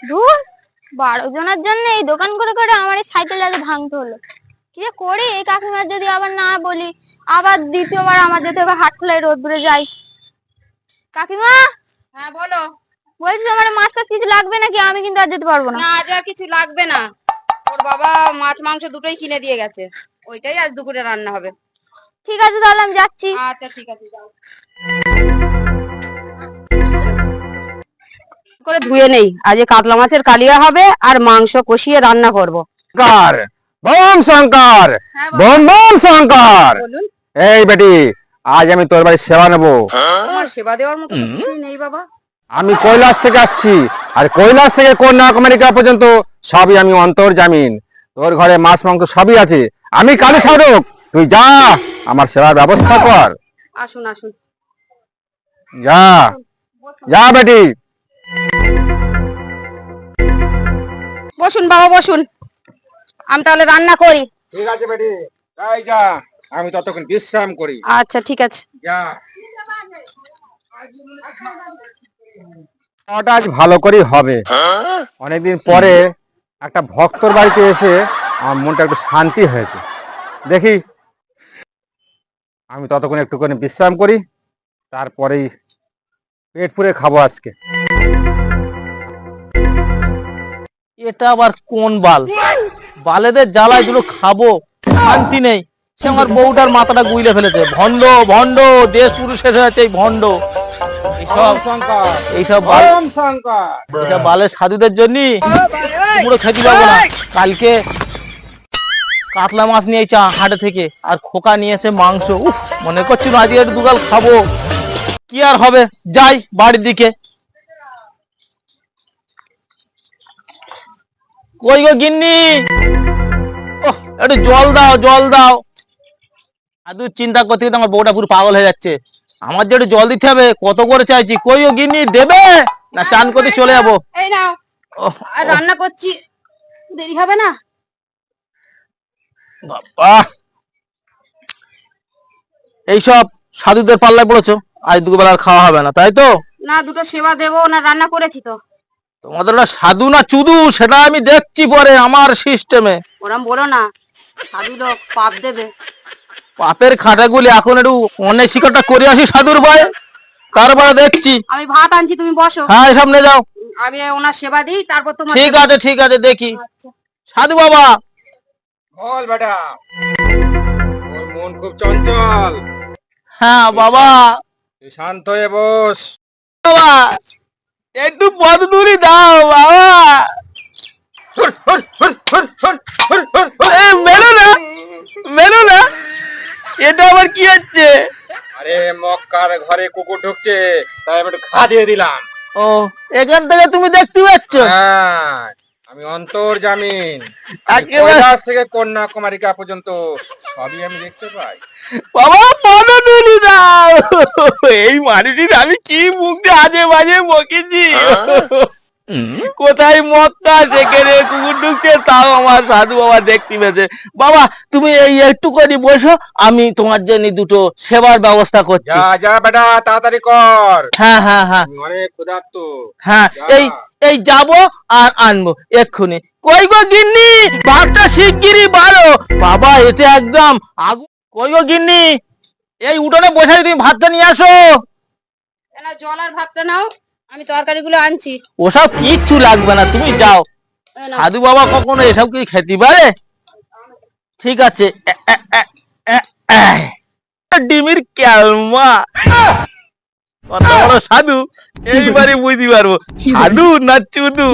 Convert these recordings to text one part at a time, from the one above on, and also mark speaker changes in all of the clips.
Speaker 1: ধুর, 12 জনের জন্য এই দোকান করে করে আমার এই সাইকেলটা ভাঙতে হলো। কি যে করি এই কাকিমার, যদি আবার না বলি আবার দ্বিতীয়বার আমার যেতে হবে হাটখোলায় রোদ্দুরে যাই। কাকিমা,
Speaker 2: হ্যাঁ বলো।
Speaker 1: বলছি আমার মাছ টাছ কিছু লাগবে নাকি? আমি কিন্তু আর যেতে পারবো না।
Speaker 2: না, আজ আর কিছু লাগবে না। ওর বাবা মাছ মাংস দুটোই কিনে দিয়ে গেছে, ওইটাই আজ দুপুরে রান্না হবে।
Speaker 1: ঠিক আছে, তাহলে আমি যাচ্ছি।
Speaker 2: আচ্ছা ঠিক আছে, যাও। করে ধুয়ে নেই, আজ কাতলা মাছের কালিয়া হবে আর মাংস কষিয়ে রান্না করব।
Speaker 3: Shankar, bomb Shankar, bomb bomb Shankar.
Speaker 2: বলুন।
Speaker 3: এই বেটি, আজ আমি তোর বাড়ি সেবা নেবো।
Speaker 2: আমার সেবা দেওয়ার মতো তো কিছুই নেই বাবা।
Speaker 3: আমি কৈলাস থেকে আসছি, আর কৈলাস থেকে কন্যাকুমারী পর্যন্ত সবই আমি অন্তর্জামিন। তোর ঘরে মাছ মাংস সবই আছে, আমি কালী সাধক। তুই যা, আমার সেবার ব্যবস্থা কর।
Speaker 2: আসুন আসুন।
Speaker 3: যা যা বেটি।
Speaker 2: বসুন বাবা বসুন, আমি তাহলে রান্না করি।
Speaker 3: ঠিক আছে বেটি, তাই যা, আমি ততক্ষণ বিশ্রাম করি।
Speaker 2: আচ্ছা ঠিক আছে।
Speaker 3: যা। ওটা আজ ভালো করেই হবে। অনেকদিন পরে একটা ভক্তর বাড়িতে এসে আমার মনটা একটু শান্তি হয়েছে। দেখি, আমি ততক্ষণ একটুখানি বিশ্রাম করি, তারপরেই পেট পুরে খাবো আজকে।
Speaker 4: এটা আবার কোন বাল? বালেদের জ্বালায় দুটো খাবো, শান্তি নেই। সে আমার বউটার মাথাটা গুইলে ফেলেছে। ভণ্ড ভণ্ড, দেশ পুরো শেষ হয়েছে এই ভণ্ড। এইসব বালের সাধুদের জন্য পুরো খেতে পাবো না। কালকে কাতলা মাছ নিয়েছে হাটে থেকে, আর খোকা নিয়েছে মাংস। উফ, মনে করছি না আজকে একটু দুগাল খাবো। কি আর হবে, যাই বাড়ির দিকে। কই গো গিন্নি, ওহ একটু জল দাও জল দাও। আদু চিন্তা করতে করতে আমার বউটা পুরো পাগল হয়ে যাচ্ছে। আমার যে একটু জল দিতে হবে, কত করে চাইছি। কই গো গিন্নি, দেবে না চান করতে চলে যাবো?
Speaker 2: এই নাও, আর রান্না করছি, দেরি হবে না?
Speaker 4: বাবা, এইসব সাধুদের পাল্লায় পড়েছো, আজ দুবেলা আর খাওয়া হবে না, তাই তো?
Speaker 2: না, দুটো সেবা দেবো না, রান্না করেছি তো।
Speaker 4: তোমাদের ওটা সাধু না চুদু সেটা আমি দেখছি পরে আমার সিস্টেমে।
Speaker 2: ওরম বলো না, সাধু লোক পাপ দেবে।
Speaker 4: পাপের খাটাগুলি এখন একটু অনেক শিকারটা করে আসি সাধুর ভয়ে, তারপরে দেখছি।
Speaker 2: আমি ভাত আনছি, তুমি বসো।
Speaker 4: হ্যাঁ সামনে যাও।
Speaker 2: আমি ওনার সেবা দিই, তারপর তোমার।
Speaker 4: ঠিক আছে দেখি।
Speaker 2: আচ্ছা।
Speaker 4: সাধু বাবা।
Speaker 3: বল বেটা, ওর মন খুব চঞ্চল।
Speaker 4: হ্যাঁ বাবা।
Speaker 3: তুই শান্ত হয়ে বস।
Speaker 4: বাবা একটু পদদুরি দাও বাবা। মেরো না, এটা আবার কি হচ্ছে?
Speaker 3: আরে মক্কার ঘরে কুকুর ঢুকছে, তাই আমি একটু ঘা দিয়ে দিলাম।
Speaker 4: ও, এখান থেকে তুমি দেখতে পাচ্ছ?
Speaker 3: হ্যাঁ, আমি অন্তর্জামিন।
Speaker 4: একেবারে
Speaker 3: কৈলাস থেকে কন্যাকুমারী পর্যন্ত সবই আমি দেখতে পাই।
Speaker 4: বাবা পদদুরি দাও। এই মানুষের আমি কি মুখ দিয়ে আজে বাজে বকেছি। কোথায় মক্কা, সেখানে কুকুর ঢুকছে, তাও আমার সাধু বাবা দেখতে পেয়েছে। বাবা তুমি এই একটুখানি বসো, আমি তোমার জন্য দুটো সেবার ব্যবস্থা করছি।
Speaker 3: যা যা বেটা, তাড়াতাড়ি কর।
Speaker 4: হ্যাঁ হ্যাঁ হ্যাঁ
Speaker 3: আমি অনেক ক্ষুধার্ত।
Speaker 4: হ্যাঁ, এই এই যাবো আর আনবো এক্ষুনি। কই গো গিন্নি, ভাতটা শিগগিরই বাড়ো। বাবা এটা একদম আগুন। কই গো গিন্নি, এই উঠোনে বসে তুমি ভাতটা নিয়ে আসো।
Speaker 2: এনাও জল আর ভাতটা নাও, আমি তরকারিগুলো আনছি।
Speaker 4: ওসব কিচ্ছু লাগবে না, তুমি যাও।
Speaker 2: এই নাও।
Speaker 4: সাধু বাবা কখনো এসব কি খেতে পারে? ঠিক আছে। ডিমির ক্যালমা, কত বড় সাধু এইবারে বুঝতে পারবো সাধু না চুদু।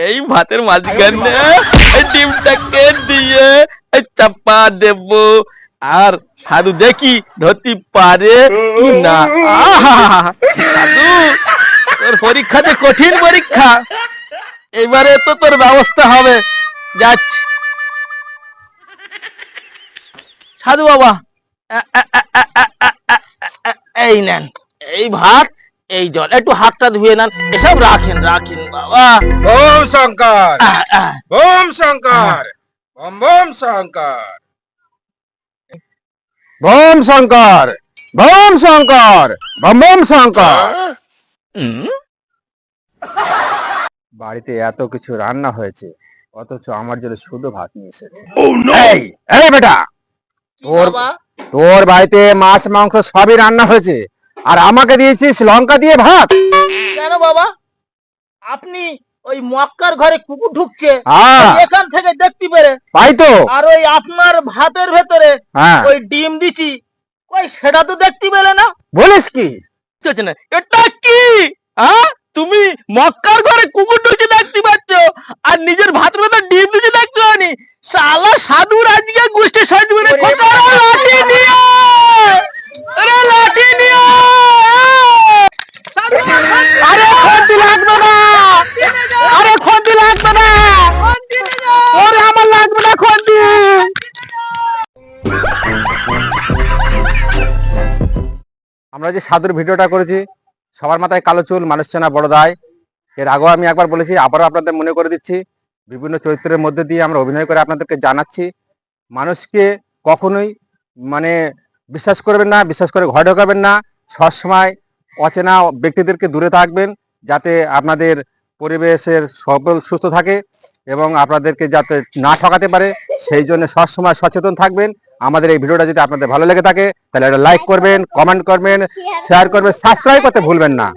Speaker 4: এই ভাতের মাঝখানে এই ডিমটাকে দিয়ে চাপা দেব, আর সাধু দেখি ধরতে পারে কি না। সাধু, তোর পরীক্ষাতে কঠিন পরীক্ষা, এবারে তো তোর ব্যবস্থা হবে। যাচ্ছি। সাধু বাবা, এই নেন এই ভাত, এই জল, একটু হাতটা ধুয়ে নেন। এসব রাখেন রাখেন বাবা।
Speaker 3: ওম শঙ্কর, ওম শঙ্কর, ওম ওম শঙ্কর, ওম শঙ্কর, ওম শঙ্কর, ওম ওম শঙ্কর। বাড়িতে এত কিছু রান্না হয়েছে, অথচ আমার জন্য শুধু ভাত নিয়ে এসেছে। এই এই বেটা, তোর
Speaker 4: বাবা
Speaker 3: তোর বাড়িতে মাছ মাংস সবই রান্না হয়েছে, আর আমাকে দিয়েছিস লঙ্কা দিয়ে ভাত।
Speaker 4: কেন বাবা, আপনি ওই মক্কার ঘরে কুকুর ঢুকছে
Speaker 3: হ্যাঁ
Speaker 4: এখান থেকে দেখতে পেরে,
Speaker 3: তাই তো।
Speaker 4: আর ওই আপনার ভাতের ভেতরে
Speaker 3: হ্যাঁ
Speaker 4: ওই ডিম দিচ্ছি, ওই সেটা তো দেখতে পেলে না।
Speaker 3: বলিস কি?
Speaker 4: হচ্ছে না, এটা কি? হ্যাঁ, তুমি মক্কার ঘরে কুকুর ঢুকছে দেখতে পাচ্ছ, আর নিজের ভাতের ভেতর ডিম দিচ্ছে দেখতে পানি? শালা সাধুর আজকে গোষ্ঠী সাজবে রে। খোকা, লাঠি নিয়ে আরে লাঠি নিয়ে আরে খন্তি লাগবে না, আরে খন্তি লাগবে না, ওরে আমার লাগবে না খন্তি।
Speaker 3: আমরা যে সাধুর ভিডিওটা করেছি, সবার মাথায় কালো চুল, মানুষ চেনা বড় দায়। এর আগেও আমি একবার বলেছি, আবারও আপনাদের মনে করে দিচ্ছি। বিভিন্ন চরিত্রের মধ্যে দিয়ে আমরা অভিনয় করে আপনাদেরকে জানাচ্ছি, মানুষকে কখনোই মানে বিশ্বাস করবেন না, বিশ্বাস করে ঘরে ঢোকাবেন না। সবসময় অচেনা ব্যক্তিদেরকে দূরে থাকবেন, যাতে আপনাদের পরিবেশের সকল সুস্থ থাকে এবং আপনাদেরকে যাতে না ঠকাতে পারে, সেই জন্য সবসময় সচেতন থাকবেন। আমাদের এই ভিডিওটা যদি আপনাদের ভালো লেগে থাকে, তাহলে একটা লাইক করবেন, কমেন্ট করবেন, শেয়ার করবেন, সাবস্ক্রাইব করতে ভুলবেন না।